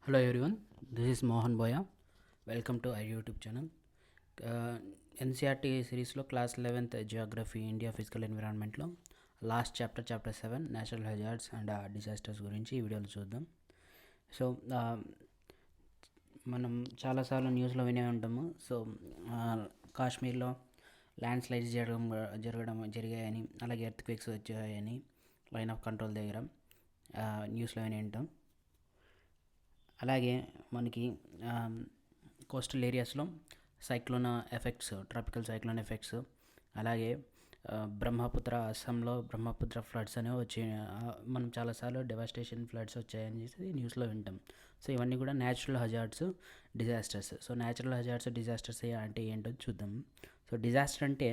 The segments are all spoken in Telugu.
Hello everyone, this is Mohan Boya. Welcome to our YouTube channel. NCERT సిరీస్లో class 11th geography India physical ఎన్విరాన్మెంట్లో last chapter 7 natural hazards and disasters గురించి ఈ వీడియోలో చూద్దాం. సో మనం చాలాసార్లు న్యూస్లో వినే ఉంటాము. సో కాశ్మీర్లో ల్యాండ్ స్లైడ్స్ జరిగాయని, అలాగే ఎర్త్ క్వేక్స్ వచ్చాయని లైన్ ఆఫ్ కంట్రోల్ దగ్గర న్యూస్లో వినే ఉంటాం. అలాగే మనకి కోస్టల్ ఏరియాస్లో cyclone effects, tropical cyclone effects, అలాగే బ్రహ్మపుత్ర, అస్సాంలో బ్రహ్మపుత్ర ఫ్లడ్స్ అనేవి వచ్చాయి. మనం చాలాసార్లు డెవాస్టేషన్ ఫ్లడ్స్ వచ్చాయని చెప్పి న్యూస్లో వింటాం. సో ఇవన్నీ కూడా natural hazards, disasters. So natural hazards, disasters అంటే ఏంటో చూద్దాం. సో డిజాస్టర్ అంటే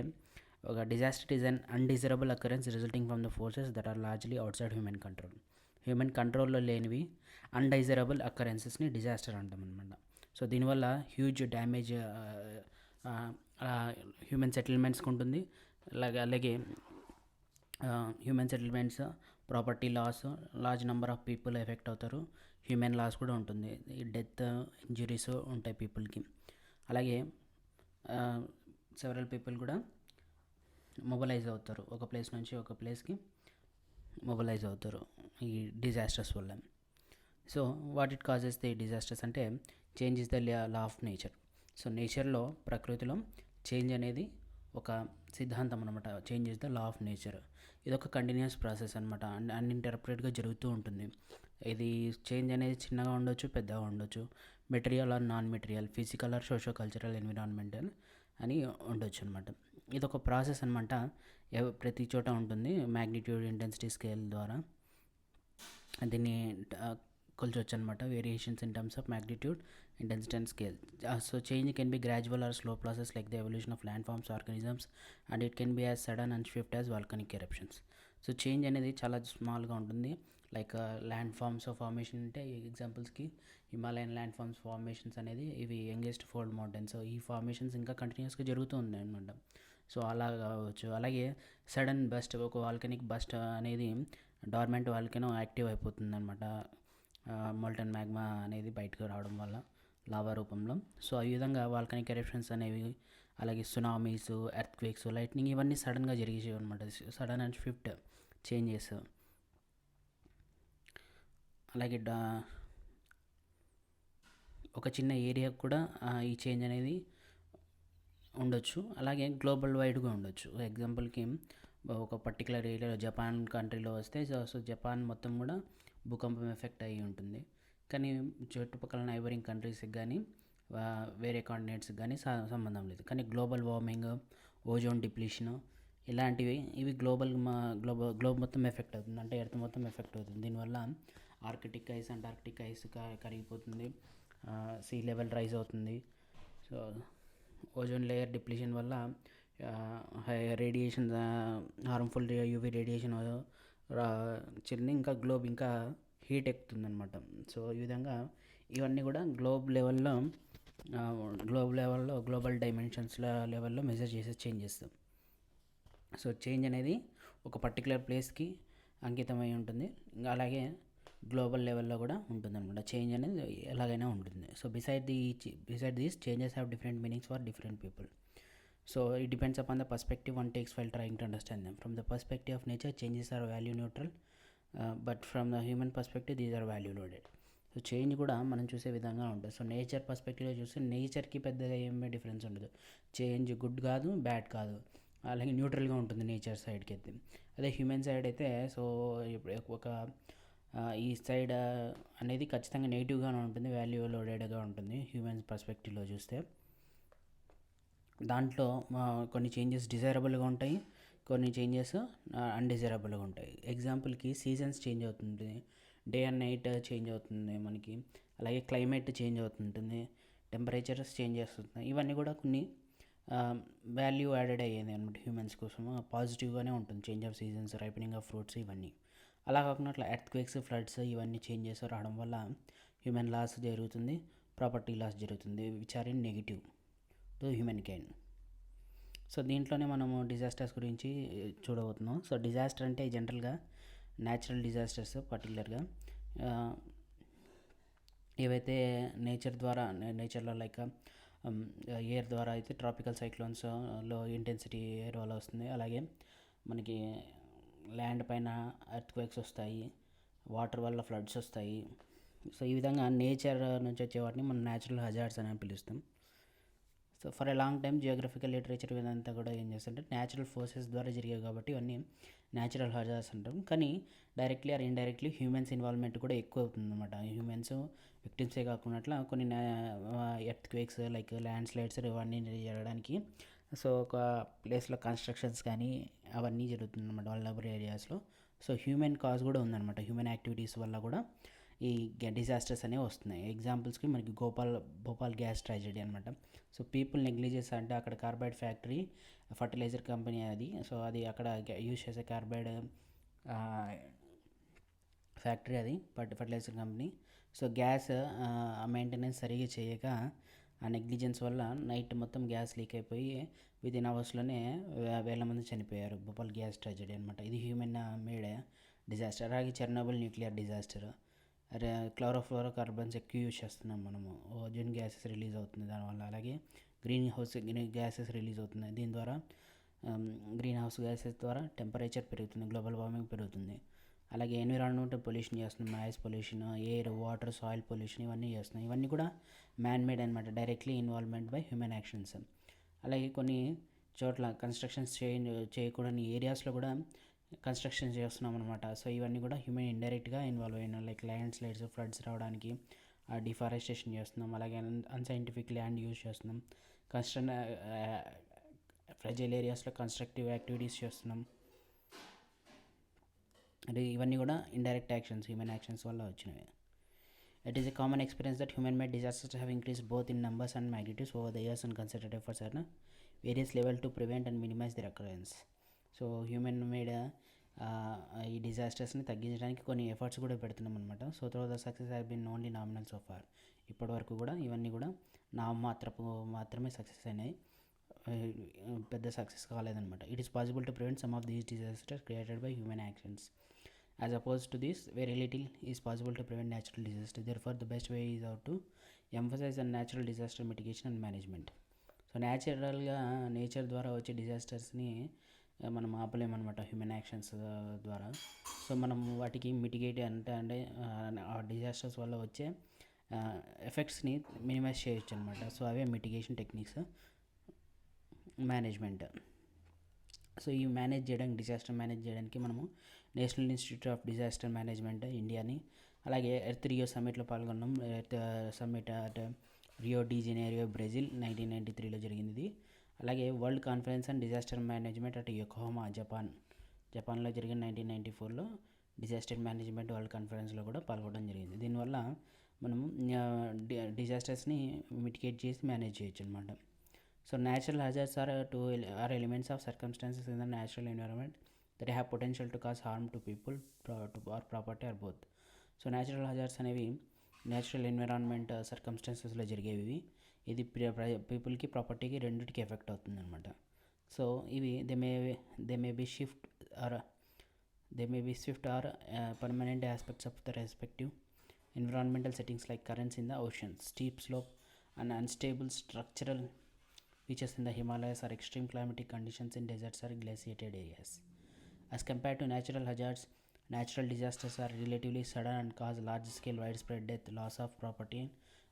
ఒక disaster is an undesirable occurrence resulting from the forces that are largely outside human control. Human కంట్రోల్లో లేనివి అన్డైజరబుల్ అకరెన్సెస్ని డిజాస్టర్ అంటాం అనమాట. సో దీనివల్ల హ్యూజ్ డ్యామేజ్ హ్యూమన్ సెటిల్మెంట్స్కి ఉంటుంది. అలాగే human settlements, property loss, large number of people affect అవుతారు. హ్యూమన్ లాస్ కూడా ఉంటుంది, డెత్, ఇంజురీస్ ఉంటాయి పీపుల్కి. అలాగే సెవరల్ పీపుల్ కూడా మొబలైజ్ అవుతారు, ఒక ప్లేస్ నుంచి ఒక ప్లేస్కి మొబలైజ్ అవుతారు ఈ డిజాస్టర్స్ వల్ల. So what it causes the disasters అంటే change is the law of nature. So నేచర్లో, ప్రకృతిలో చేంజ్ అనేది ఒక సిద్ధాంతం అనమాట. Change is the law of nature. ఇది ఒక కంటిన్యూస్ ప్రాసెస్ అనమాట, అన్ఇంటరప్టెడ్గా జరుగుతూ ఉంటుంది. ఇది చేంజ్ అనేది చిన్నగా ఉండొచ్చు, పెద్దగా ఉండొచ్చు, material or non material, physical are socio cultural, environmental అని ఉండొచ్చు అనమాట. ఇది ఒక ప్రాసెస్ అనమాట, ప్రతి చోట ఉంటుంది. మ్యాగ్నిట్యూడ్, ఇంటెన్సిటీ స్కేల్ ద్వారా దీన్ని కొలచవచ్చు అనమాట. Variations in terms of magnitude, intensity and scale. So change can be gradual or slow process like the evolution of land forms, organisms, and it can be as sudden and swift as volcanic eruptions. So change అనేది చాలా స్మాల్గా ఉంటుంది. Like land forms of formation అంటే ఎగ్జాంపుల్స్కి హిమాలయన్ ల్యాండ్ ఫార్మ్స్ ఫార్మేషన్స్ అనేది ఇవి యంగెస్ట్ ఫోల్డ్ మౌంటైన్స్. ఈ ఫార్మేషన్స్ ఇంకా కంటిన్యూస్గా జరుగుతూ ఉంది అనమాట. సో అలా కావచ్చు. అలాగే సడన్ బస్ట్, ఒక వాల్కనిక్ బస్ట్ అనేది డార్మెంట్ వాల్కనో యాక్టివ్ అయిపోతుంది అనమాట, మోల్టన్ మ్యాగ్మా అనేది బయటకు రావడం వల్ల లావా రూపంలో. సో ఈ విధంగా వాల్కనిక్ ఎరప్షన్స్ అనేవి, అలాగే సునామీస్, ఎర్త్ క్వేక్స్, లైట్నింగ్, ఇవన్నీ సడన్గా జరిగేవి అనమాట. Sudden and Swift changes. అలాగే ఒక చిన్న ఏరియాకు కూడా ఈ చేంజ్ అనేది ఉండొచ్చు. అలాగే గ్లోబల్ వైడ్గా ఉండొచ్చు. ఎగ్జాంపుల్కి ఒక పర్టికులర్ ఏరియాలో, జపాన్ కంట్రీలో వస్తే సో జపాన్ మొత్తం కూడా భూకంపం ఎఫెక్ట్ అయ్యి ఉంటుంది. కానీ చుట్టుపక్కల నైబరింగ్ కంట్రీస్కి కానీ వేరే కాంటినెంట్స్కి కానీ సంబంధం లేదు. కానీ గ్లోబల్ వార్మింగ్, ఓజోన్ డిప్లీషన్, ఇలాంటివి ఇవి గ్లోబ్ మొత్తం ఎఫెక్ట్ అవుతుంది. అంటే ఎర్త్ మొత్తం ఎఫెక్ట్ అవుతుంది. దీనివల్ల ఆర్కిటిక్ ఐస్, అంటార్కిటిక్ ఐస్ కరిగిపోతుంది, సీ లెవెల్ రైజ్ అవుతుంది. సో ఓజోన్ లేయర్ డిప్లీషన్ వల్ల రేడియేషన్, హార్మ్ఫుల్ యూవీ రేడియేషన్ చిన్న ఇంకా గ్లోబ్ ఇంకా హీట్ ఎక్కుతుంది అనమాట. సో ఈ విధంగా ఇవన్నీ కూడా గ్లోబల్ డైమెన్షన్స్ లెవెల్లో మెజర్ చేసే చేంజెస్. సో చేంజ్ అనేది ఒక పర్టికులర్ ప్లేస్కి అంకితమై ఉంటుంది. ఇంకా అలాగే గ్లోబల్ లెవెల్లో కూడా ఉంటుంది అనమాట. చేంజ్ అనేది ఎలాగైనా ఉంటుంది. So beside these changes have different meanings for different people. So it depends upon the perspective one takes while trying to understand them. From the perspective of nature, changes are value neutral, but from the human perspective, these are value loaded. So change కూడా మనం చూసే విధంగా ఉంటుంది. సో నేచర్ పర్స్పెక్టివ్లో చూస్తే నేచర్కి పెద్దగా ఏమీ డిఫరెన్స్ ఉండదు. చేంజ్ గుడ్ కాదు, బ్యాడ్ కాదు, అలాగే న్యూట్రల్గా ఉంటుంది నేచర్ సైడ్కి అయితే. అదే హ్యూమన్ సైడ్ అయితే సో ఒక ఈ సైడ్ అనేది ఖచ్చితంగా నెగిటివ్గానే ఉంటుంది, వాల్యూ లోడెడ్గా ఉంటుంది హ్యూమన్ పర్స్పెక్టివ్లో చూస్తే. దాంట్లో కొన్ని చేంజెస్ డిజైరబుల్గా ఉంటాయి, కొన్ని చేంజెస్ అన్డిజైరబుల్గా ఉంటాయి. ఎగ్జాంపుల్కి సీజన్స్ చేంజ్ అవుతుంది, డే అండ్ నైట్ చేంజ్ అవుతుంది మనకి, అలాగే క్లైమేట్ చేంజ్ అవుతుంటుంది, టెంపరేచర్స్ చేంజ్ చేస్తుంటాయి. ఇవన్నీ కూడా కొన్ని వాల్యూ యాడెడ్ అయ్యేది అనమాట హ్యూమన్స్ కోసం. పాజిటివ్గానే ఉంటుంది change of seasons, ripening of fruits ఇవన్నీ. అలా కాకుండా అట్లా ఎర్త్ క్వేక్స్, ఫ్లడ్స్ ఇవన్నీ చేంజెస్ రావడం వల్ల హ్యూమన్ లాస్ జరుగుతుంది, ప్రాపర్టీ లాస్ జరుగుతుంది, which are in negative to humankind. So దీంట్లోనే మనము డిజాస్టర్స్ గురించి చూడబోతున్నాం. సో డిజాస్టర్ అంటే జనరల్గా న్యాచురల్ డిజాస్టర్స్ పర్టికులర్గా ఏవైతే నేచర్లో లైక్ ఎయిర్ ద్వారా అయితే ట్రాపికల్ సైక్లోన్స్లో ఇంటెన్సిటీ ఎయిర్ వల్ల వస్తుంది. అలాగే మనకి ల్యాండ్ పైన ఎర్త్క్వేక్స్ వస్తాయి, వాటర్ వల్ల ఫ్లడ్స్ వస్తాయి. సో ఈ విధంగా నేచర్ నుంచి వచ్చే వాటిని మనం న్యాచురల్ హజార్డ్స్ అని పిలుస్తాం. So for a long time geographical literature ఇదంతా కూడా ఏం చేస్తుంటే న్యాచురల్ ఫోర్సెస్ ద్వారా జరిగాయి కాబట్టి ఇవన్నీ న్యాచురల్ హజార్డ్స్ అంటాం. కానీ directly or indirectly humans involvement కూడా ఎక్కువ అవుతుంది అనమాట. హ్యూమన్స్ విక్టిమ్సే కాకుండా కొన్ని earth quakes like land slides ఇవన్నీ జరగడానికి సో ఒక ప్లేస్లో కన్స్ట్రక్షన్స్ కానీ అవన్నీ జరుగుతుంది అనమాట వల్నరబుల్ ఏరియాస్లో. సో హ్యూమన్ కాజ్ కూడా ఉందన్నమాట. హ్యూమన్ యాక్టివిటీస్ వల్ల కూడా ఈ డిజాస్టర్స్ అనేవి వస్తున్నాయి. ఎగ్జాంపుల్స్కి మనకి భోపాల్ గ్యాస్ ట్రాజెడీ అనమాట. సో పీపుల్ నెగ్లిజెన్స్ అంటే అక్కడ కార్బైడ్ ఫ్యాక్టరీ ఫర్టిలైజర్ కంపెనీ అది. సో అది అక్కడ యూజ్ చేసే కార్బైడ్ ఫ్యాక్టరీ అది fertilizer company. So gas maintenance సరిగా చేయక ఆ నెగ్లిజెన్స్ వల్ల నైట్ మొత్తం గ్యాస్ లీక్ అయిపోయి విదిన్ అవర్స్లోనే వేల మంది చనిపోయారు. భోపాల్ గ్యాస్ ట్రాజెడీ అనమాట. ఇది హ్యూమన్ మేడ్ డిజాస్టర్. అలాగే Chernobyl nuclear disaster. Chlorofluorocarbons ఎక్కువ యూజ్ చేస్తున్నాం మనము. ఓజోన్ గ్యాసెస్ రిలీజ్ అవుతుంది దానివల్ల. అలాగే గ్రీన్ హౌస్ గ్యాసెస్ రిలీజ్ అవుతుంది. దీని ద్వారా గ్రీన్ హౌస్ గ్యాసెస్ ద్వారా టెంపరేచర్ పెరుగుతుంది, గ్లోబల్ వార్మింగ్ పెరుగుతుంది. అలాగే ఎన్విరాన్మెంటల్ పొల్యూషన్ చేస్తున్నాం, noise pollution, air, water, soil pollution ఇవన్నీ చేస్తున్నాం. ఇవన్నీ కూడా మ్యాన్ మేడ్ అనమాట, directly involvement by human actions. అలాగే కొన్ని చోట్ల కన్స్ట్రక్షన్స్ చేయకూడని ఏరియాస్లో కూడా కన్స్ట్రక్షన్ చేస్తున్నాం అనమాట. సో ఇవన్నీ కూడా హ్యూమన్ ఇండైరెక్ట్గా ఇన్వాల్వ్ అయిన లైక్ ల్యాండ్ స్లైడ్స్, ఫ్లడ్స్ రావడానికి డిఫారెస్టేషన్ చేస్తున్నాం. అలాగే అన్సైంటిఫిక్ ల్యాండ్ యూజ్ చేస్తున్నాం. ఫ్రెజైల్ ఏరియాస్లో కన్స్ట్రక్టివ్ యాక్టివిటీస్ చేస్తున్నాం. అంటే ఇవన్నీ కూడా ఇండైరెక్ట్ యాక్షన్స్, హ్యూమన్ యాక్షన్స్ వల్ల వచ్చినవి. It is a common experience that human-made disasters have increased both in numbers and magnitudes over the years, and concerted efforts are various level to prevent and minimize their occurrence. So human made ఈ డిజాస్టర్స్ని తగ్గించడానికి కొన్ని ఎఫర్ట్స్ కూడా పెడుతున్నాం అనమాట. So through the success have been only nominal so far. ఇప్పటి వరకు కూడా ఇవన్నీ కూడా మాత్రమే సక్సెస్ అయినాయి, పెద్ద సక్సెస్ కాలేదన్నమాట. It is possible to prevent some of these disasters created by human actions. As opposed to this, very little is possible to prevent natural disaster. Therefore, the best way is how to emphasize on natural disaster mitigation and management. So నేచురల్గా నేచర్ ద్వారా వచ్చే డిజాస్టర్స్ని మనం ఆపలేమన్నమాట హ్యూమన్ యాక్షన్స్ ద్వారా. సో మనం వాటికి మిటిగేట్ అంటే ఆ డిజాస్టర్స్ వల్ల వచ్చే ఎఫెక్ట్స్ని మినిమైజ్ చేయొచ్చు అనమాట. సో అవే మిటిగేషన్ టెక్నిక్స్, మేనేజ్మెంట్. సో ఈ డిజాస్టర్ మేనేజ్ చేయడానికి మనము national institute of disaster management ఇండియాని, అలాగే ఎర్త్ రియో సమ్మిట్లో పాల్గొన్నాం. Earth summit at Rio de Janeiro Brazil 1993లో జరిగింది. అలాగే world conference and disaster management at Yokohama జపాన్లో జరిగిన 1994లో డిజాస్టర్ మేనేజ్మెంట్ వరల్డ్ కాన్ఫరెన్స్లో కూడా పాల్గొనడం జరిగింది. దీనివల్ల మనం డిజాస్టర్స్ని మిటిగేట్ చేసి మేనేజ్ చేయొచ్చు అనమాట. So natural hazards are elements of circumstances in the natural environment that have potential to cause harm to people or property or both. So natural hazards అనేవి న్యాచురల్ ఎన్విరాన్మెంట్ సర్కమ్స్టాన్సెస్లో జరిగేవి. ఇది పీపుల్కి, ప్రాపర్టీకి రెండింటికి ఎఫెక్ట్ అవుతుంది అనమాట. సో ఇవి they may be swift or permanent aspects of the respective environmental settings like currents in the oceans, steep slope and unstable structural features in the Himalayas, or extreme climatic conditions in deserts or glaciated areas. As compared to natural hazards, natural disasters are relatively sudden and cause large-scale widespread death, loss of property,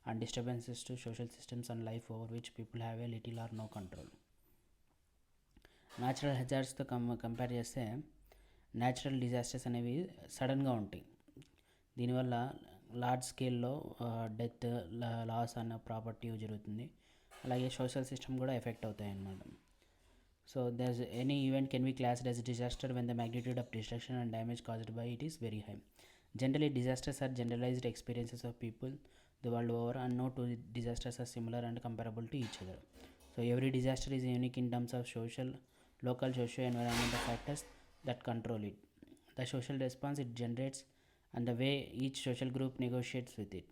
and disturbances to social systems and life over which people have a little or no control. Natural హజార్డ్స్తో కంపేర్ చేస్తే న్యాచురల్ డిజాస్టర్స్ అనేవి సడన్గా ఉంటాయి. దీనివల్ల లార్జ్ స్కేల్లో డెత్, లాస్ అన్న ప్రాపర్టీ జరుగుతుంది. అలాగే సోషల్ సిస్టమ్ కూడా ఎఫెక్ట్ అవుతాయి అన్నమాట. So there's any event can be classed as disaster when the magnitude of destruction and damage caused by it is very high. Generally disasters are generalized experiences of people the world over, and no two disasters are similar and comparable to each other. So every disaster is unique in terms of local socio-environmental factors that control it, the social response it generates, and the way each social group negotiates with it.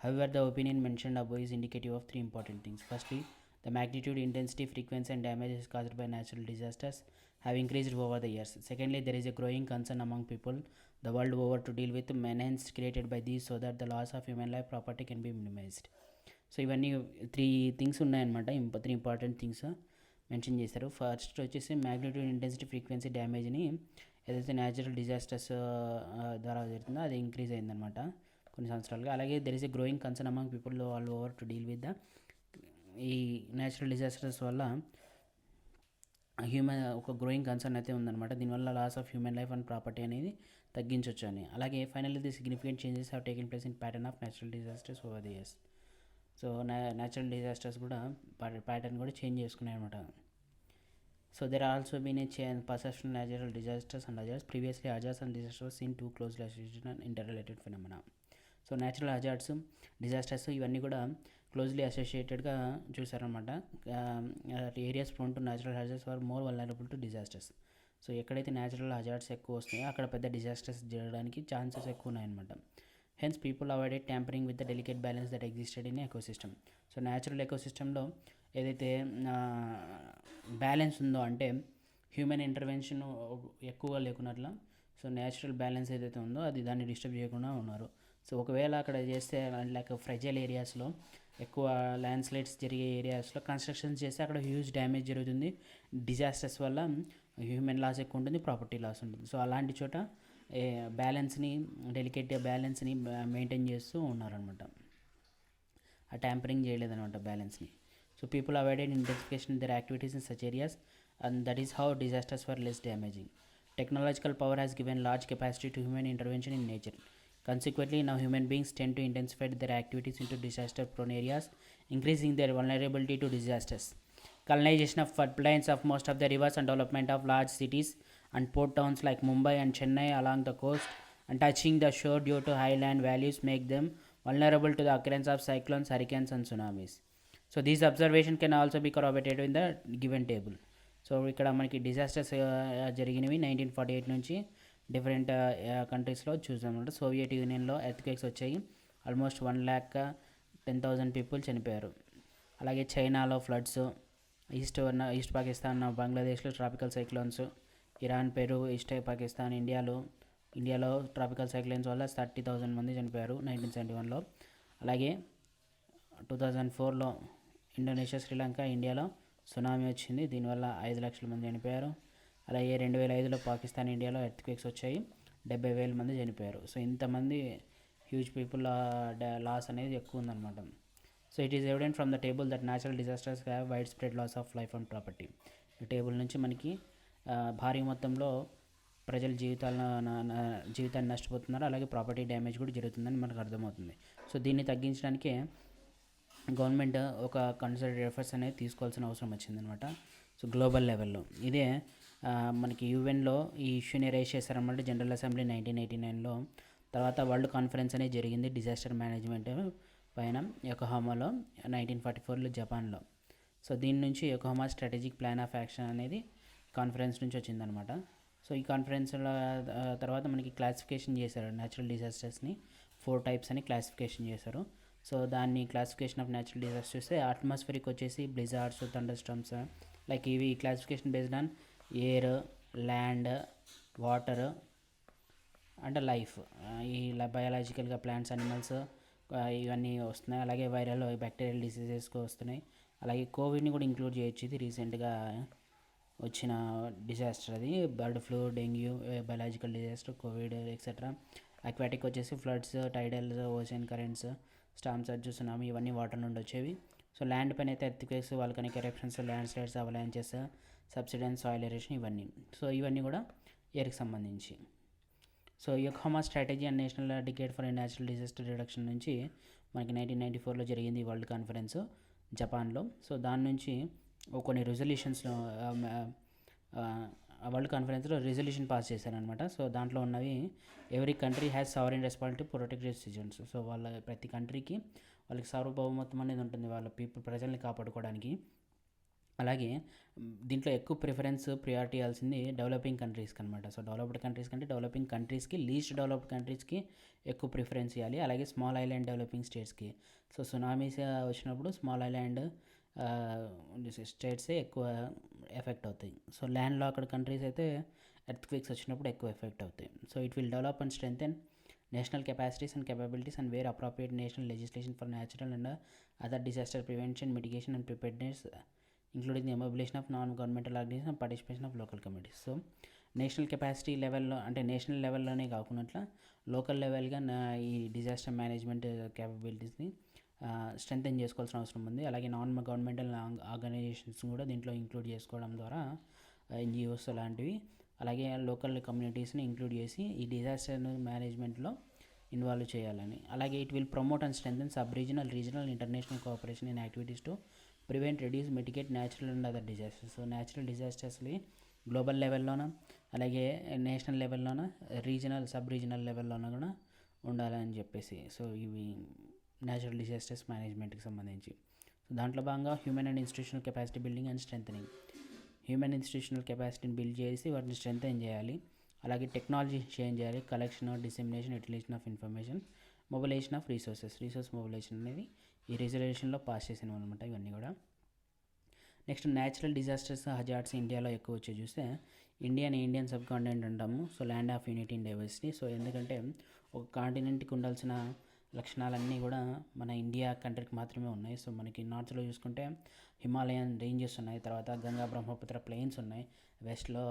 However, the opinion mentioned above is indicative of three important things. Firstly, the magnitude, intensity, frequency, and damage caused by natural disasters. have increased over the years. Secondly, there is a growing concern among people the world over to deal with menace created by these so that the loss of human life property can be minimized. So ఇవన్నీ 3 థింగ్స్ ఉన్నాయన్నమాట. 3 ఇంపార్టెంట్ థింగ్స్ మెన్షన్ చేశారు. ఫస్ట్ వచ్చేసి మ్యాగ్నిట్యూడ్, ఇంటెన్సిటీ, ఫ్రీక్వెన్సీ డ్యామేజ్ని ఏదైతే న్యాచురల్ డిజాస్టర్స్ ద్వారా జరుగుతుందో అది ఇంక్రీజ్ అయిందనమాట కొన్ని సంవత్సరాలుగా. అలాగే there is a growing concern among people all over to deal with the ఈ న్యాచురల్ డిజాస్టర్స్ వల్ల ఒక గ్రోయింగ్ కన్సర్న్ అయితే ఉందన్నమాట. దీనివల్ల loss of human life and property అనేది తగ్గించవచ్చు అని. అలాగే finally the significant changes have taken place in pattern of natural disasters over the years. So natural disasters కూడా ప్యాటర్న్ కూడా చేంజ్ చేసుకున్నాయి అనమాట. So there also been a perception natural disasters and hazards. Previously hazards and disasters in 2 closely associated and interrelated phenomena. So natural hazards, disasters ఇవన్నీ కూడా క్లోజ్లీ అసోసియేటెడ్గా చూసారనమాట. Areas prone to natural hazards are more vulnerable to disasters. So ఎక్కడైతే న్యాచురల్ హజార్డ్స్ ఎక్కువ వస్తాయో అక్కడ పెద్ద డిజాస్టర్స్ జరగడానికి ఛాన్సెస్ ఎక్కువ ఉన్నాయన్నమాట. Hence people avoided tampering with the delicate balance that existed in ecosystem. So natural ఎకోసిస్టంలో ఏదైతే బ్యాలెన్స్ ఉందో, అంటే హ్యూమన్ ఇంటర్వెన్షన్ ఎక్కువగా లేకున్నట్ల, సో న్యాచురల్ బ్యాలెన్స్ ఏదైతే ఉందో అది దాన్ని డిస్టర్బ్ చేయకుండా ఉన్నారు. సో ఒకవేళ అక్కడ చేస్తే లైక్ ఫ్రెజైల్ ఏరియాస్లో, ఎక్కువ ల్యాండ్ స్లైడ్స్ జరిగే ఏరియాస్లో కన్స్ట్రక్షన్స్ చేస్తే అక్కడ హ్యూజ్ డ్యామేజ్ జరుగుతుంది. డిజాస్టర్స్ వల్ల హ్యూమన్ లాస్ ఎక్కువ ఉంటుంది, ప్రాపర్టీ లాస్ ఉంటుంది. సో అలాంటి చోట బ్యాలెన్స్ని, డెలికేట్ బ్యాలెన్స్ని మెయింటైన్ చేస్తూ ఉన్నారనమాట. ఆ ట్యాంపరింగ్ చేయలేదనమాట బ్యాలెన్స్ని. So people avoided intensification their activities in such areas and that is how disasters were less damaging. Technological power has given large capacity to human intervention in nature. Consequently, now human beings tend to intensify their activities into disaster-prone areas, increasing their vulnerability to disasters. Colonization of floodplains of most of the rivers and development of large cities and port towns like Mumbai and Chennai along the coast and touching the shore due to high land values make them vulnerable to the occurrence of cyclones, hurricanes and tsunamis. So these observations can also be corroborated in the given table. So ఇక్కడ మనకి డిజాస్టర్స్ జరిగినవి 1948 నుంచి డిఫరెంట్ కంట్రీస్లో చూసామన్నమాట. సోవియట్ యూనియన్లో ఎర్త్క్వేక్స్ వచ్చాయి, ఆల్మోస్ట్ 1,10,000 పీపుల్ చనిపోయారు. అలాగే చైనాలో ఫ్లడ్స్, ఈస్ట్ పాకిస్తాన్, బంగ్లాదేశ్లో tropical cyclones, Iran, Peru, east Pakistan, ఇండియాలో ట్రాపికల్ సైక్లోన్స్ వల్ల 30,000 మంది చనిపోయారు 1971లో. అలాగే 2004లో ఇండోనేషియా, శ్రీలంక, ఇండియాలో సునామీ వచ్చింది, దీనివల్ల 5 లక్షల మంది చనిపోయారు. అలాగే 2005లో పాకిస్తాన్, ఇండియాలో ఎర్త్క్వేక్స్ వచ్చాయి, 70,000 మంది చనిపోయారు. సో ఇంతమంది హ్యూజ్ పీపుల్ లాస్ అనేది ఎక్కువ ఉందన్నమాట. So it is evident from the table that natural disasters have widespread loss of life and property. ఈ టేబుల్ నుంచి మనకి భారీ మొత్తంలో ప్రజల జీవితాన్ని నష్టపోతున్నారు, అలాగే ప్రాపర్టీ డ్యామేజ్ కూడా జరుగుతుందని మనకు అర్థమవుతుంది. సో దీన్ని తగ్గించడానికే గవర్నమెంట్ ఒక కన్సర్టెడ్ ఎఫర్ట్స్ అనేది తీసుకోవాల్సిన అవసరం వచ్చిందనమాట. సో గ్లోబల్ లెవెల్లో ఇదే మనకి యూఎన్లో ఈ ఇష్యూని రేస్ చేశారన్నమాట. జనరల్ అసెంబ్లీ 1989లో. తర్వాత వరల్డ్ కాన్ఫరెన్స్ అనేది జరిగింది డిజాస్టర్ మేనేజ్మెంట్ పైన యొకోహామాలో 1944లో జపాన్లో. సో దీని నుంచి యొకోహామా స్ట్రాటజిక్ ప్లాన్ ఆఫ్ యాక్షన్ అనేది కాన్ఫరెన్స్ నుంచి వచ్చిందనమాట. సో ఈ కాన్ఫరెన్స్లో తర్వాత మనకి క్లాసిఫికేషన్ చేశారు న్యాచురల్ డిజాస్టర్స్ని 4 టైప్స్ అని క్లాసిఫికేషన్ చేశారు. సో దాన్ని క్లాసిఫికేషన్ ఆఫ్ న్యాచురల్ డిజాస్టర్స్ చూస్తే అట్మాస్ఫిరిక్ వచ్చేసి బ్లిజార్డ్స్, థండర్ స్టార్మ్స్, లైక్ ఇవి classification based on air, land, water and life. ఈ బయాలజికల్గా ప్లాంట్స్, అనిమల్స్ ఇవన్నీ వస్తున్నాయి. అలాగే వైరల్, బ్యాక్టీరియల్ డిసీజెస్కి వస్తున్నాయి. అలాగే కోవిడ్ని కూడా ఇంక్లూడ్ చేయొచ్చు. ఇది రీసెంట్గా వచ్చిన డిజాస్టర్, అది bird flu, dengue, biological disaster, Covid etcetera. Aquatic వచ్చేసి floods, tidals, ocean currents, storm surge, tsunami ఇవన్నీ వాటర్ నుండి వచ్చేవి. సో ల్యాండ్ పైన అయితే earthquakes, volcanic eruptions, land slides, avalanches, subsidence, soil erosion ఇవన్నీ. సో ఇవన్నీ కూడా ఎయిర్కి సంబంధించి. So Yokohama strategy and national decade for natural disaster reduction నుంచి మనకి 1994లో జరిగింది వరల్డ్ కాన్ఫరెన్స్ జపాన్లో. సో దాని నుంచి కొన్ని రెజల్యూషన్స్లో వరల్డ్ కాన్ఫరెన్స్లో రెజల్యూషన్ పాస్ చేశారనమాట. సో దాంట్లో ఉన్నవి every country has sovereign responsibility to protect it's citizens. So ప్రతి కంట్రీకి వాళ్ళకి సార్వభౌమత్వం అనేది ఉంటుంది వాళ్ళ ప్రజల్ని కాపాడుకోవడానికి. అలాగే దీంట్లో ఎక్కువ ప్రియారిటీ ఇవ్వాల్సింది డెవలపింగ్ కంట్రీస్కి అనమాట. సో డెవలప్డ్ కంట్రీస్ కంటే డెవలపింగ్ కంట్రీస్కి, లీస్ట్ డెవలప్డ్ కంట్రీస్కి ఎక్కువ ప్రిఫరెన్స్ ఇవ్వాలి. అలాగే స్మాల్ ఐలాండ్ డెవలపింగ్ స్టేట్స్కి. సో సునామీస్ వచ్చినప్పుడు స్మాల్ ఐలాండ్ స్టేట్సే ఎక్కువ ఎఫెక్ట్ అవుతాయి. సో ల్యాండ్ లాక్డ్ కంట్రీస్ అయితే ఎర్త్క్వేక్స్ వచ్చినప్పుడు ఎక్కువ ఎఫెక్ట్ అవుతాయి. So it will develop and strengthen national capacities and capabilities and where appropriate national legislation for natural and other disaster prevention, mitigation and preparedness, including the mobilization of non-governmental organizations and participation of local communities. So national capacity లెవెల్లో అంటే నేషనల్ లెవెల్లోనే కాకుండా లోకల్ లెవెల్గా ఈ డిజాస్టర్ మేనేజ్మెంట్ క్యాపబిలిటీస్ని స్ట్రెంథెన్ చేసుకోవాల్సిన అవసరం ఉంది. అలాగే నాన్ గవర్నమెంటల్ ఆర్గనైజేషన్స్ కూడా దీంట్లో ఇంక్లూడ్ చేసుకోవడం ద్వారా ఎన్జిఓస్ లాంటివి అలాగే లోకల్ కమ్యూనిటీస్ని ఇంక్లూడ్ చేసి ఈ డిజాస్టర్ మేనేజ్మెంట్లో ఇన్వాల్వ్ చేయాలని. అలాగే it will promote and strengthen sub regional international cooperation in activities to prevent reduce mitigate natural and other disasters. So natural డిజాస్టర్స్ని గ్లోబల్ లెవెల్లోన అలాగే నేషనల్ లెవెల్లోన సబ్ రీజనల్ లెవెల్లోన కూడా ఉండాలని చెప్పేసి. సో ఇవి న్యాచురల్ డిజాస్టర్స్ మేనేజ్మెంట్కి సంబంధించి. సో దాంట్లో భాగంగా human and institutional capacity building and strengthening. Human institutional కెపాసిటీని బిల్డ్ చేసి వాటిని స్ట్రెంథెన్ చేయాలి. అలాగే టెక్నాలజీ చేంజ్ చేయాలి. Collection, dissemination, utilization of information, mobilization of resource mobilization అనేది ఈ రిజర్వేషన్లో పాస్ చేసినవి అనమాట ఇవన్నీ కూడా. నెక్స్ట్ న్యాచురల్ డిజాస్టర్స్ హజార్డ్స్ ఇండియాలో ఎక్కువ వచ్చి చూస్తే ఇండియన్ సబ్ కాంటినెంట్ అంటాము. So land of unity in diversity. So ఎందుకంటే ఒక కాంటినెంట్కి ఉండాల్సిన లక్షణాలన్నీ కూడా మన ఇండియా కంట్రీకి మాత్రమే ఉన్నాయి. సో మనకి నార్త్లో చూసుకుంటే హిమాలయన్ రేంజెస్ ఉన్నాయి, తర్వాత గంగా బ్రహ్మపుత్ర ప్లెయిన్స్ ఉన్నాయి, వెస్ట్లో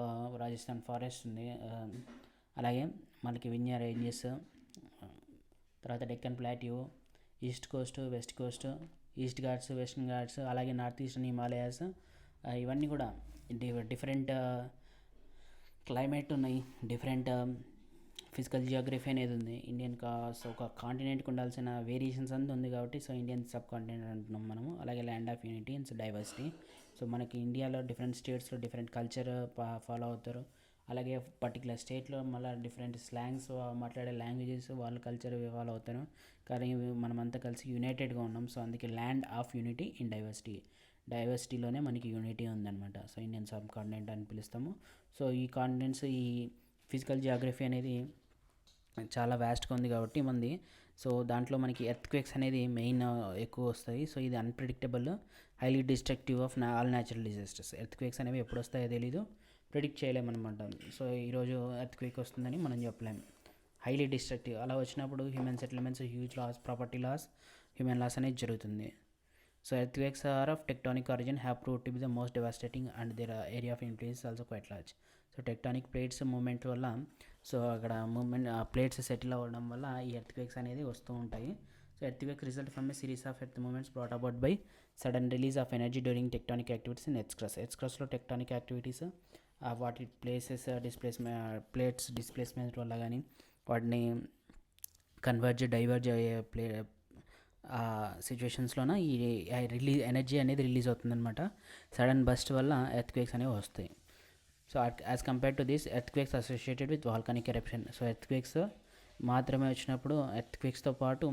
రాజస్థాన్ ఫారెస్ట్ ఉంది, అలాగే మనకి వింధ్య రేంజెస్, తర్వాత Deccan plateau, east Coast, west Coast, east Ghats, western Ghats, అలాగే నార్త్ ఈస్టర్న్ హిమాలయాస్, ఇవన్నీ కూడా డిఫరెంట్ క్లైమేట్ ఉన్నాయి, డిఫరెంట్ ఫిజికల్ జియోగ్రఫీ అనేది ఉంది. ఒక కాంటినెంట్కి ఉండాల్సిన వేరియేషన్స్ అంతా ఉంది కాబట్టి సో ఇండియన్ సబ్ కాంటినెంట్ అంటున్నాం మనము. అలాగే land of unity and diversity. So మనకి ఇండియాలో డిఫరెంట్ స్టేట్స్లో డిఫరెంట్ కల్చర్ ఫాలో అవుతారు. అలాగే పర్టికులర్ స్టేట్లో మళ్ళీ డిఫరెంట్ స్లాంగ్స్ మాట్లాడే లాంగ్వేజెస్ వాళ్ళ కల్చర్ ఫాలో అవుతారు. కానీ మనమంతా కలిసి యునైటెడ్గా ఉన్నాం. సో అందుకే ల్యాండ్ ఆఫ్ యూనిటీ ఇన్ డైవర్సిటీలోనే మనకి యూనిటీ ఉందన్నమాట. సో ఇండియన్ సబ్ కాంటినెంట్ అని పిలుస్తాము. సో ఈ కాంటినెంట్స్ ఈ ఫిజికల్ జియోగ్రఫీ అనేది చాలా వ్యాస్ట్గా ఉంది కాబట్టి మంది. సో దాంట్లో మనకి ఎర్త్క్వేక్స్ అనేది మెయిన్ ఎక్కువ వస్తాయి. సో ఇది unpredictable, highly destructive of all natural disasters. Earthquakes అనేవి ఎప్పుడు వస్తాయో తెలీదు, ప్రిడిక్ట్ చేయలేమన్నమాట. సో ఈరోజు ఎర్త్క్వేక్ వస్తుందని మనం చెప్పలేము. హైలీ డిస్ట్రక్టివ్ అలా వచ్చినప్పుడు human settlements, huge loss, property loss, human loss అనేది జరుగుతుంది. So earthquakes are of tectonic origin have proved to be the most devastating and their area of influence is also quite large. So tectonic plates movement వల్ల సో అక్కడ ప్లేట్స్ సెటిల్ అవ్వడం వల్ల ఈ ఎర్త్క్వేక్స్ అనేది వస్తూ ఉంటాయి. So earthquake result from a series of earth movements brought about by sudden release of energy during tectonic activities in ఎర్త్క్రస్ట్లో టెక్టానిక్ యాక్టివిటీస్ వాటి ప్లేట్స్ డిస్ప్లేస్మెంట్ వల్ల కానీ వాటిని డైవర్జ్ అయ్యే సిచ్యువేషన్స్లోన ఈ ఎనర్జీ అనేది రిలీజ్ అవుతుందన్నమాట. సడన్ బస్ట్ వల్ల ఎర్త్క్వేక్స్ అనేవి వస్తాయి. So as compare to this earthquakes associated with volcanic eruption. So earthquakes మాత్రమే వచ్చినప్పుడు ఎర్త్క్వేక్స్తో పాటు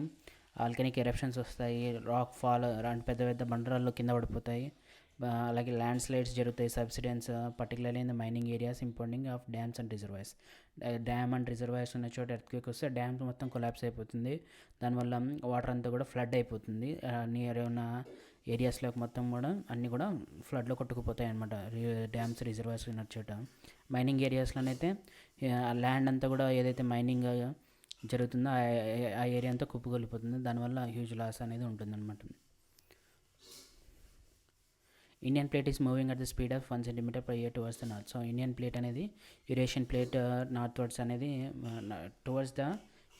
వాల్కానిక్ ఎరప్షన్స్ వస్తాయి, రాక్ ఫాల్, పెద్ద పెద్ద బండరాళ్ళు కింద పడిపోతాయి, అలాగే ల్యాండ్ స్లైడ్స్ జరుగుతాయి, subsidence particularly in the mining areas, imparting of dams and reservoirs. Dam and reservoirs ఉన్న చోట ఎర్త్క్వేక్ వస్తే డ్యామ్స్ మొత్తం కొలాప్స్ అయిపోతుంది. దానివల్ల వాటర్ అంతా కూడా ఫ్లడ్ అయిపోతుంది. నియర్ ఉన్న ఏరియాస్లోకి మొత్తం కూడా అన్నీ కూడా ఫ్లడ్లో కొట్టుకుపోతాయి అనమాట. డ్యామ్స్, రిజర్వాయర్స్ ఉన్న చోట మైనింగ్ ఏరియాస్లోనైతే ల్యాండ్ అంతా కూడా ఏదైతే మైనింగ్ జరుగుతుందో ఆ ఏరియా అంతా కుప్పకొలిపోతుంది. దానివల్ల హ్యూజ్ లాస్ అనేది ఉంటుందన్నమాట. Indian plate is moving at the speed of 1 cm per year towards the north. So Indian plate అనేది యురేషియన్ ప్లేట్ నార్త్ వర్డ్స్ అనేది towards the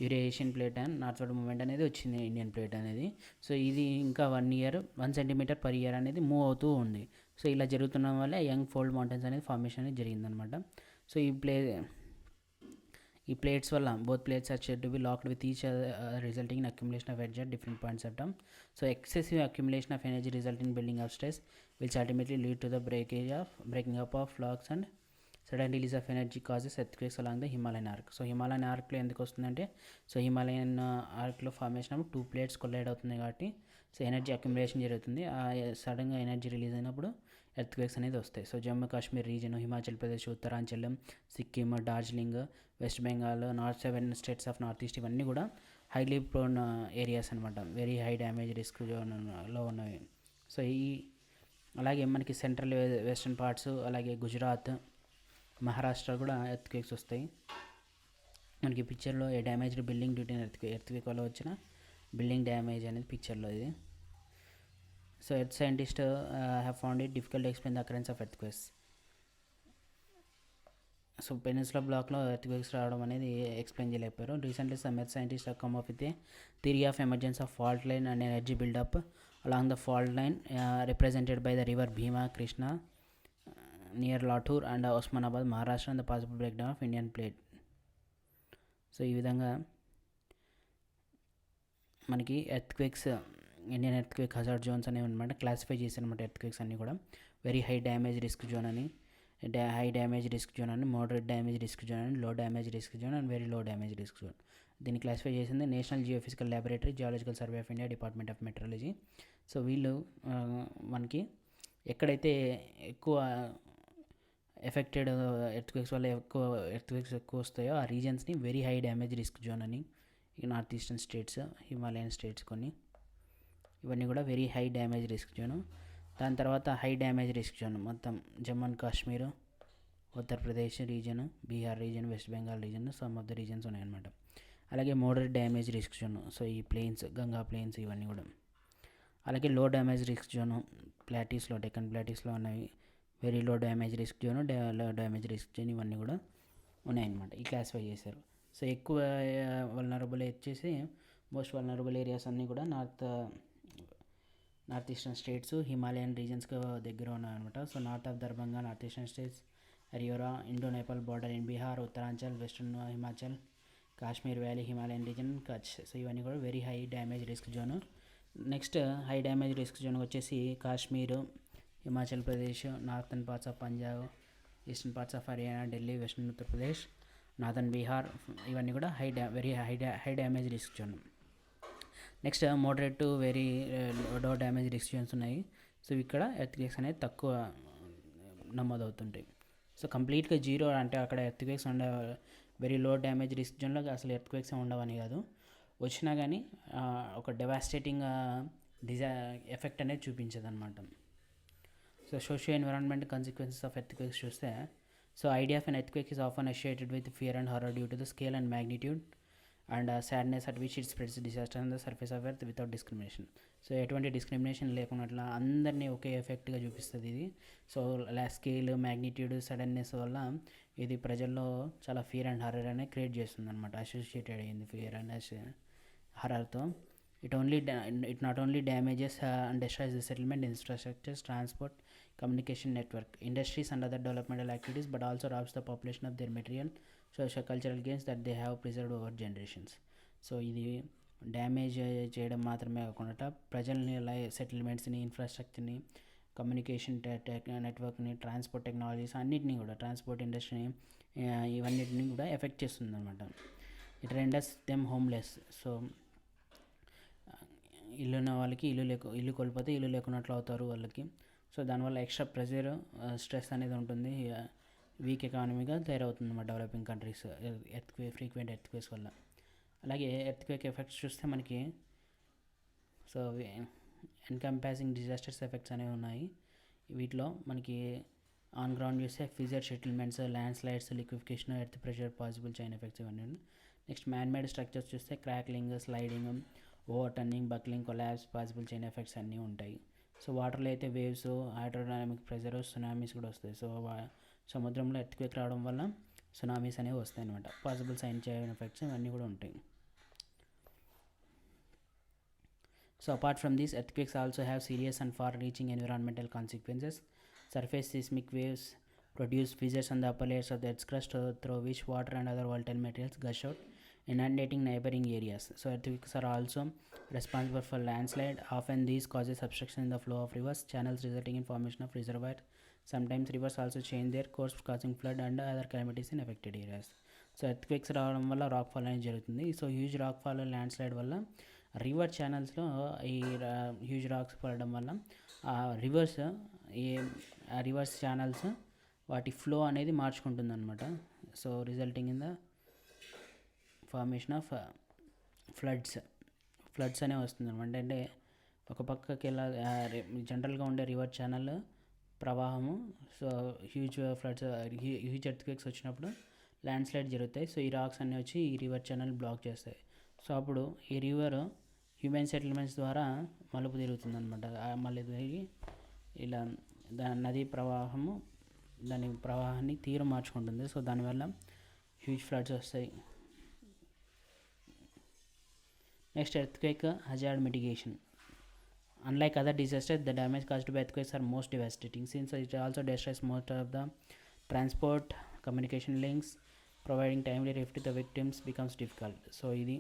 Eurasian plate and northward movement అనేది వచ్చింది ఇండియన్ ప్లేట్ అనేది. సో ఇది ఇంకా 1 cm per year అనేది మూవ్ అవుతూ ఉంది. సో ఇలా జరుగుతున్న వల్ల యంగ్ ఫోల్డ్ మౌంటైన్స్ అనేది ఫార్మేషన్ అనేది జరిగిందనమాట. సో ఈ ప్లేట్స్ వల్ల both plates are said to be locked with each resulting in accumulation of energy at different points of time. So excessive accumulation of energy result in building of stress which ultimately lead to the breaking up of flocks and sudden release of energy causes earthquakes along the Himalayan arc. So Himalayan ఆర్క్లో ఎందుకు వస్తుందంటే సో హిమాలయన్ ఆర్క్లో ఫార్మేషన్ అప్పుడు 2 ప్లేట్స్ కొలైడ్ అవుతుంది కాబట్టి సో ఎనర్జీ అక్యుములేషన్ జరుగుతుంది. సడన్గా ఎనర్జీ రిలీజ్ అయినప్పుడు ఎర్త్క్వేక్స్ అనేది వస్తాయి. సో జమ్మూ కాశ్మీర్ రీజన్, హిమాచల్ ప్రదేశ్, ఉత్తరాంచలం, Sikkim, Darjeeling, west Bengal, 7 states of north east ఇవన్నీ కూడా హైలీ ప్రోన్ ఏరియాస్ అనమాట. వెరీ హై డ్యామేజ్ రిస్క్లో ఉన్నవి. సో ఈ అలాగే మనకి సెంట్రల్ వెస్టర్న్ పార్ట్స్, అలాగే గుజరాత్, మహారాష్ట్ర కూడా ఎర్త్క్వేక్స్ వస్తాయి. మనకి పిక్చర్లో a damaged building due to earthquake వల్ల వచ్చిన బిల్డింగ్ డ్యామేజ్ అనేది పిక్చర్లో ఇది. So earth scientist have found it difficult to explain the occurrence of earthquakes. So peninsula బ్లాక్లో ఎర్త్క్వేక్స్ రావడం అనేది ఎక్స్ప్లెయిన్ చేయలేకపోయారు. Recently some earth scientist have come up with a theory of emergence of fault line and energy build-up along the fault line represented by the river Bhima, Krishna near Latur and Osmanabad, Maharashtra, and the possible breakdown of Indian plate. So ఈ విధంగా మనకి earthquakes, Indian earthquake hazard zones అనేవి అనమాట క్లాసిఫై చేశారనమాట. ఎర్త్క్వేక్స్ అన్నీ కూడా very high damage risk zone అని, హై డ్యామేజ్ రిస్క్ జోన్ అని, మోడరేట్ డ్యామేజ్ రిస్క్ జోన్ అని, low damage risk zone and very low damage risk zone. దీన్ని క్లాసిఫై చేసింది National Geophysical Laboratory, Geological Survey of India, Department of meteorology. So వీళ్ళు మనకి ఎక్కడైతే ఎక్కువ ఎఫెక్టెడ్ ఎర్త్క్వేక్స్ వల్ల ఎక్కువ వస్తాయో ఆ రీజన్స్ని very high damage risk zone అని, ఈ north eastern states, Himalayan states కొన్ని, ఇవన్నీ కూడా very high damage risk zone. దాని తర్వాత హై డ్యామేజ్ రిస్క్ జోన్ మొత్తం Jammu and Kashmir, Uttar Pradesh region, Bihar region, West Bengal region, some of the regions ఉన్నాయన్నమాట. అలాగే moderate damage risk zone, so ఈ ప్లేన్స్, గంగా ప్లేన్స్ ఇవన్నీ కూడా. అలాగే లో డ్యామేజ్ రిస్క్ జోను ప్లాటీస్లో, డెక్కన్ ప్లాటీస్లో ఉన్నాయి. Very low damage risk zone, లో డ్యామేజ్ రిస్క్ జోన్ ఇవన్నీ కూడా ఉన్నాయన్నమాట. ఈ క్లాసిఫై చేశారు. సో ఎక్కువ వల్నరబుల్ వచ్చేసి మోస్ట్ వల్నరబుల్ ఏరియాస్ అన్నీ కూడా నార్త్ ఈస్టర్న్ స్టేట్స్, హిమాలయన్ రీజన్స్కి దగ్గర ఉన్నాయన్నమాట. So north of Darbhanga north eastern states, అరియోరా, Indo Nepal border in Bihar, Uttaranchal, western Himachal, Kashmir valley, Himalayan region, Kutch. So ఇవన్నీ కూడా very high damage risk zone. Next high damage risk zone వచ్చేసి Kashmir, Himachal Pradesh, northern parts of Punjab, eastern parts of Haryana, Delhi, western Uttar Pradesh, northern Bihar, ఇవన్నీ కూడా very high damage risk zone. Next moderate to very low damage risk zones ఉన్నాయి. సో ఇక్కడ ఎర్త్క్వేక్స్ అనేది తక్కువ నమోదవుతుంటాయి. సో కంప్లీట్గా జీరో అంటే అక్కడ earthquakes very low damage risk జోన్లో అసలు ఎర్త్క్వేక్స్ ఉండవని కాదు, వచ్చినా కానీ ఒక డెవాస్టేటింగ్ ఎఫెక్ట్ అనేది చూపించదు అనమాట. So socio environment consequences of earthquakes చూస్తే, so idea of an earthquake is often associated with fear and horror due to the scale and magnitude and sadness at which it spreads disaster on the surface of earth without discrimination. So ఎటువంటి డిస్క్రిమినేషన్ లేకున్నట్లా అందరినీ ఒకే ఎఫెక్ట్గా చూపిస్తుంది ఇది. సో స్కేల్, మ్యాగ్నిట్యూడ్, సడన్నెస్ వల్ల ఇది ప్రజల్లో చాలా ఫియర్ అండ్ హారర్ అనేది క్రియేట్ చేస్తుంది అనమాట. అసోసియేటెడ్ అయ్యింది ఫియర్ అండ్ హారర్తో. It not only damages and destroys the settlement, infrastructures, transport, communication network, industries and other developmental activities, but also robs the population of their material, social, cultural gains that they have preserved over generations. So ఇది డ్యామేజ్ చేయడం మాత్రమే కాకుండా ప్రజల్ని, సెటిల్మెంట్స్ని, ఇన్ఫ్రాస్ట్రక్చర్ని, కమ్యూనికేషన్ నెట్వర్క్ని, ట్రాన్స్పోర్ట్ టెక్నాలజీస్ అన్నిటినీ కూడా, ట్రాన్స్పోర్ట్ ఇండస్ట్రీని, ఇవన్నిటిని కూడా ఎఫెక్ట్ చేస్తుంది అనమాట. It renders them homeless. So ఇల్లు ఉన్న వాళ్ళకి ఇల్లు కోల్పోతే ఇల్లు లేకున్నట్లు అవుతారు వాళ్ళకి. సో దానివల్ల ఎక్స్ట్రా ప్రెజర్, స్ట్రెస్ అనేది ఉంటుంది. వీక్ ఎకానమీగా తయారవుతుంది అన్నమాట డెవలపింగ్ కంట్రీస్ ఫ్రీక్వెంట్ ఎర్త్క్వేక్స్ వల్ల. అలాగే ఎర్త్క్వేక్ ఎఫెక్ట్స్ చూస్తే మనకి సో ఎన్కంపాసింగ్ డిజాస్టర్స్ ఎఫెక్ట్స్ అనేవి ఉన్నాయి. వీటిలో మనకి ఆన్ గ్రౌండ్ చూస్తే fissure settlements, land slides, liquefaction, earth pressure, possible chain effects ఇవన్నీ. నెక్స్ట్ మ్యాన్మేడ్ స్ట్రక్చర్స్ చూస్తే crackling, sliding, over turning, buckling, collapse, possible chain effects అన్నీ ఉంటాయి. సో వాటర్లో అయితే వేవ్స్, హైడ్రోడైనమిక్ ప్రెజర్, సునామీస్ కూడా వస్తాయి. సో సముద్రంలో ఎర్త్క్వేక్ రావడం వల్ల సునామీస్ అనేవి వస్తాయి అనమాట. పాసిబుల్ చైన్ ఎఫెక్ట్స్ ఇవన్నీ కూడా ఉంటాయి. So apart from these, earthquakes also have serious and far reaching environmental consequences. Surface seismic waves produce fissures on the upper layers of the Earth's crust through which water and other volatile materials gush out, inundating neighboring areas. So earthquakes are also responsible for landslide. Often these causes obstruction in the flow of rivers, channels resulting in formation of reservoirs. Sometimes rivers also change their course, causing flood and other calamities in affected areas. So earthquakes రావడం వల్ల రాక్ ఫాల్ అనేది జరుగుతుంది. So huge rock fall, land slide వల్ల రివర్ ఛానల్స్లో ఈ హ్యూజ్ రాక్స్ పడడం వల్ల ఆ రివర్స్ ఛానల్స్ వాటి ఫ్లో అనేది మార్చుకుంటుంది అనమాట. So resulting in the formation of floods అనేవి వస్తుంది అనమాట. అంటే ఒక పక్కకి ఇలా జనరల్గా ఉండే రివర్ ఛానల్ ప్రవాహము, so huge floods, huge earthquakes వచ్చినప్పుడు ల్యాండ్ స్లైడ్ జరుగుతాయి. సో ఈ రాక్స్ అన్నీ వచ్చి ఈ రివర్ ఛానల్ బ్లాక్ చేస్తాయి. సో అప్పుడు ఈ రివర్ హ్యూమన్ సెటిల్మెంట్స్ ద్వారా మలుపు తిరుగుతుంది అనమాట. మళ్ళీ తిరిగి ఇలా నదీ ప్రవాహము దాని ప్రవాహాన్ని తీరు మార్చుకుంటుంది. సో దానివల్ల హ్యూజ్ ఫ్లడ్స్ వస్తాయి. Next, earthquake hazard mitigation. Unlike other disasters, the damage caused by earthquakes are most devastating since it also destroys most of the transport, communication links. Providing timely relief to the victims becomes difficult. So ఇది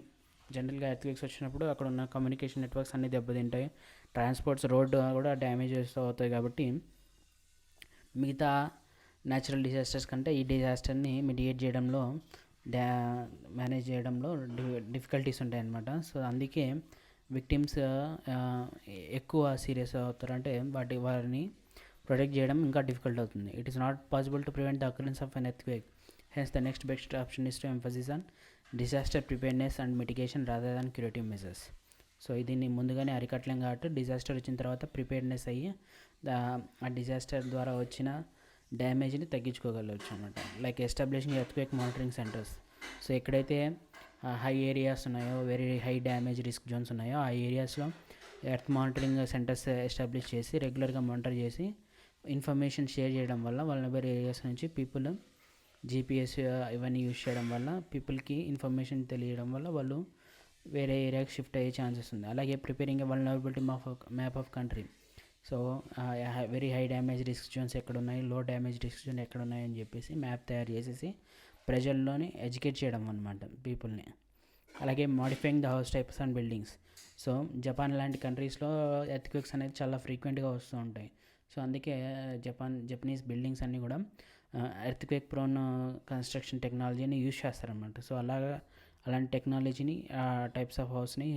జనరల్గా ఎర్త్క్వేక్స్ వచ్చినప్పుడు అక్కడ ఉన్న కమ్యూనికేషన్ నెట్వర్క్స్ అన్నీ దెబ్బతింటాయి, ట్రాన్స్పోర్ట్స్ రోడ్డు కూడా డ్యామేజెస్ అవుతాయి. కాబట్టి మిగతా న్యాచురల్ డిజాస్టర్స్ కంటే ఈ డిజాస్టర్ని మిటిగేట్ చేయడంలో, మేనేజ్ చేయడంలో డిఫికల్టీస్ ఉంటాయి అన్నమాట. సో అందుకే విక్టిమ్స్ ఎక్కువ సీరియస్ అవుతారు, అంటే వారిని ప్రొటెక్ట్ చేయడం ఇంకా డిఫికల్ట్ అవుతుంది. It is not possible to prevent the occurrence of an earthquake. Hence the next best option is to emphasis on disaster preparedness and mitigation rather than curative measures. So దీన్ని ముందుగానే అరికట్టలేం కాబట్టి డిజాస్టర్ వచ్చిన తర్వాత ప్రిపేర్నెస్ అయ్యి ఆ డిజాస్టర్ ద్వారా వచ్చిన డ్యామేజ్ని తగ్గించుకోగలవచ్చు అనమాట. Like establishing earthquake monitoring centres. So ఎక్కడైతే హై ఏరియాస్ ఉన్నాయో, very high damage risk zones ఉన్నాయో ఆ ఏరియాస్లో ఎర్త్ మానిటరింగ్ సెంటర్స్ ఎస్టాబ్లిష్ చేసి రెగ్యులర్గా మానిటర్ చేసి ఇన్ఫర్మేషన్ షేర్ చేయడం వల్ల వల్నరబుల్ ఏరియాస్ నుంచి పీపుల్ జీపీఎస్ ఇవన్నీ యూజ్ చేయడం వల్ల పీపుల్కి ఇన్ఫర్మేషన్ తెలియడం వల్ల వాళ్ళు వేరే ఏరియాకి షిఫ్ట్ అయ్యే ఛాన్సెస్ ఉంది. అలాగే preparing a vulnerability map of country. So very high damage risk zones ఎక్కడున్నాయి, లో డ్యామేజ్ రిస్క్ జోన్ ఎక్కడున్నాయి అని చెప్పేసి మ్యాప్ తయారు చేసేసి ప్రజల్లోని ఎడ్యుకేట్ చేయడం అనమాట పీపుల్ని. అలాగే modifying the house types and buildings. So Japan లాంటి కంట్రీస్లో ఎర్త్క్వేక్స్ అనేది చాలా ఫ్రీక్వెంట్గా వస్తూ ఉంటాయి. సో అందుకే జపనీస్ బిల్డింగ్స్ అన్నీ కూడా ఎర్త్క్వేక్ ప్రోన్ కన్స్ట్రక్షన్ టెక్నాలజీని యూజ్ చేస్తారనమాట. సో అలాంటి టెక్నాలజీని, టైప్స్ ఆఫ్ హౌస్ని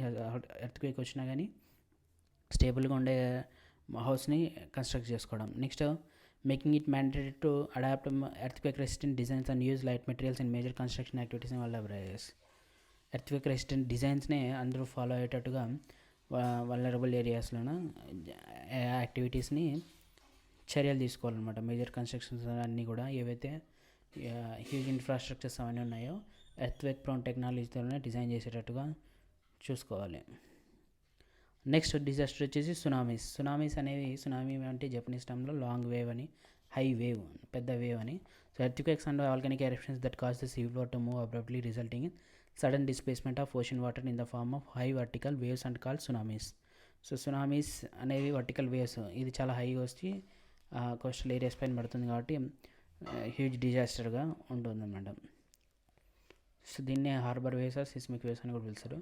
ఎర్త్క్వేక్ వచ్చినా కానీ స్టేబుల్గా ఉండే హౌస్ని కన్స్ట్రక్ట్ చేసుకోవడం. Next, making it mandatory to adapt earthquake resistant designs and use light materials in major construction activities in vulnerable earthquake resistant డిజైన్స్నే అందరూ ఫాలో అయ్యేటట్టుగా వల్నరబుల్ ఏరియాస్లోన యాక్టివిటీస్ని చర్యలు తీసుకోవాలన్నమాట. మేజర్ కన్స్ట్రక్షన్స్ అన్నీ కూడా ఏవైతే హ్యూజ్ ఇన్ఫ్రాస్ట్రక్చర్స్ అవన్నీ ఉన్నాయో ఎర్త్క్వేక్ ప్రోన్ టెక్నాలజీతోనే డిజైన్ చేసేటట్టుగా చూసుకోవాలి. నెక్స్ట్ డిజాస్టర్ వచ్చేసి సునామీస్ అనేవి, సునామీ అంటే జపనీస్ టర్మ్లో లాంగ్ వేవ్ అని, హై వేవ్, పెద్ద వేవ్ అని. So earthquakes and volcanic eruptions that cause the sea floor to move abruptly resulting in sudden displacement of ocean water in the form of high vertical waves and called tsunamis. So tsunamis అనేవి వర్టికల్ వేవ్స్, ఇది చాలా హై వచ్చి కోస్టల్ ఏరియాస్ పైన పడుతుంది కాబట్టి హ్యూజ్ డిజాస్టర్గా ఉంటుందన్నమాట. సో దీన్నే harbour waves or seismic waves అని కూడా పిలుస్తారు.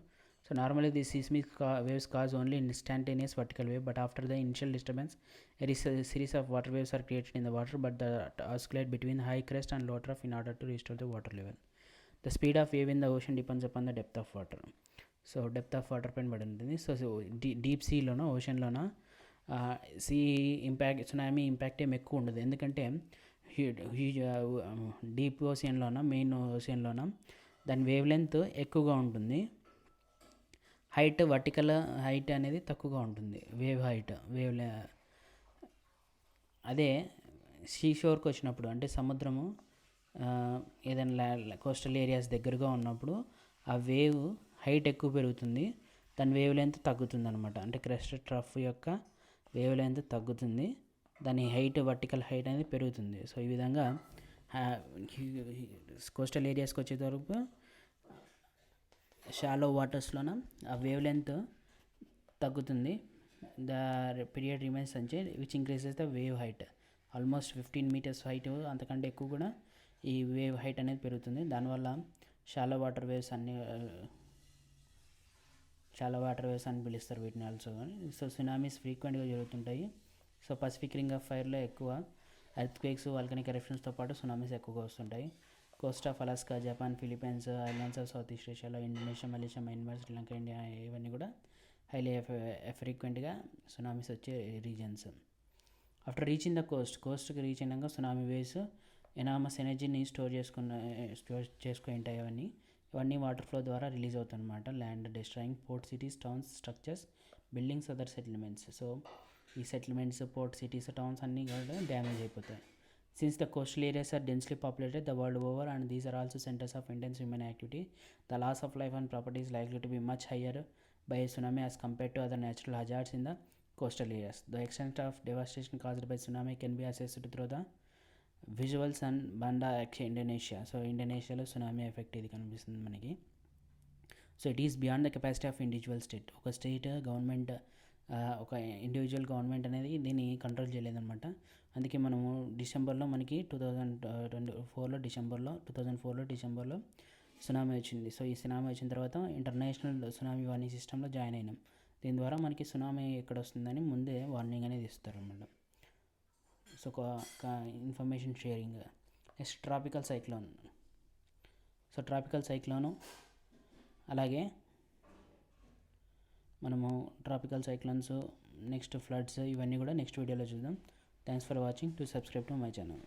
So normally these seismic waves cause only instantaneous vertical wave, but after the initial disturbance a series of water waves are created in the water, but they oscillate between high crest and low trough in order to restore the water level. The speed of wave in the ocean depends upon the depth of water. So depth of water పైన పడి ఉంటుంది. సో డీప్ సీలోనో ఓషన్లోనో సీ ఇంపాక్ట్, సునామీ ఇంపాక్ట్ ఏమి ఎక్కువ ఉండదు. ఎందుకంటే డీప్ ఓషన్లోన, మెయిన్ ఓషన్లోన దాని వేవ్ లెంత్ ఎక్కువగా ఉంటుంది, హైట్, వర్టికల్ హైట్ అనేది తక్కువగా ఉంటుంది, వేవ్ హైట్, అదే సీషోర్కి వచ్చినప్పుడు అంటే సముద్రము ఏదైనా కోస్టల్ ఏరియాస్ దగ్గరగా ఉన్నప్పుడు ఆ వేవ్ హైట్ ఎక్కువ పెరుగుతుంది, దాని వేవ్ లెంత్ తగ్గుతుంది అనమాట. అంటే క్రెస్ట్ ట్రఫ్ యొక్క వేవ్ లెంత్ తగ్గుతుంది, దాని హైట్, వర్టికల్ హైట్ అనేది పెరుగుతుంది. సో ఈ విధంగా కోస్టల్ ఏరియాస్కి వచ్చేటప్పుడు షాలో వాటర్స్లోన ఆ వేవ్ లెంత్ తగ్గుతుంది, ద పీరియడ్ రిమైన్స్ అంచే which increases the wave height almost 15 meters height, అంతకంటే ఎక్కువ కూడా ఈ వేవ్ హైట్ అనేది పెరుగుతుంది. దానివల్ల షాలో వాటర్ వేవ్స్ అని పిలుస్తారు వీటిని ఆల్సో. సో సునామీస్ ఫ్రీక్వెంట్గా జరుగుతుంటాయి. సో పసిఫిక్ రింగ్ ఆఫ్ ఫైర్లో ఎక్కువ ఎర్త్క్వేక్స్, వాల్కనిక్ ఎరప్షన్స్తో పాటు సునామీస్ ఎక్కువగా వస్తుంటాయి. Coast of Alaska, Japan, Philippines, islands of south east ఏషియాలో, Indonesia, Malaysia, Myanmar, Sri Lanka, India ఇవన్నీ కూడా హైలీ ఫ్రీక్వెంట్గా సునామీస్ వచ్చే రీజన్స్. ఆఫ్టర్ రీచింగ్ ద కోస్ట్కి రీచ్ అయినాక సునామీ వేవ్స్ ఎనామస్ ఎనర్జీని స్టోర్ చేసుకుని ఉంటాయి. ఇవన్నీ వాటర్ ఫ్లో ద్వారా రిలీజ్ అవుతాయి అన్నమాట. Land destroying port cities, towns, structures, buildings other settlements. So ఈ సెటిల్మెంట్స్, పోర్ట్ సిటీస్, టౌన్స్ అన్నీ కూడా డ్యామేజ్ అయిపోతాయి. Since the coastal areas are densely populated the world over and these are also centres of intense human activity, the loss of life and property is likely to be much higher by a tsunami as compared to other natural hazards in the coastal areas. The extent of devastation caused by tsunami can be assessed through the visuals and Banda Indonesia. So ఇండోనేషియాలో సునామీ ఎఫెక్ట్ ఇది కనిపిస్తుంది మనకి. So it is beyond the capacity of individual state. ఒక స్టేట్ గవర్నమెంట్, ఒక ఇండివిజువల్ గవర్నమెంట్ అనేది దీన్ని కంట్రోల్ చేయలేదన్నమాట. అందుకే మనము డిసెంబర్లో మనకి 2004లో డిసెంబర్లో సునామీ వచ్చింది. సో ఈ సునామీ వచ్చిన తర్వాత ఇంటర్నేషనల్ సునామీ వార్నింగ్ సిస్టంలో జాయిన్ అయినాం. దీని ద్వారా మనకి సునామీ ఎక్కడ వస్తుందని ముందే వార్నింగ్ అనేది ఇస్తారు అన్నమాట. సో ఒక information sharing. Next tropical cyclone. So tropical cyclone అలాగే మనము ట్రాపికల్ సైక్లోన్స్, నెక్స్ట్ ఫ్లడ్స్, ఇవన్నీ కూడా నెక్స్ట్ వీడియోలో చూద్దాం. Thanks for watching. To subscribe to my channel.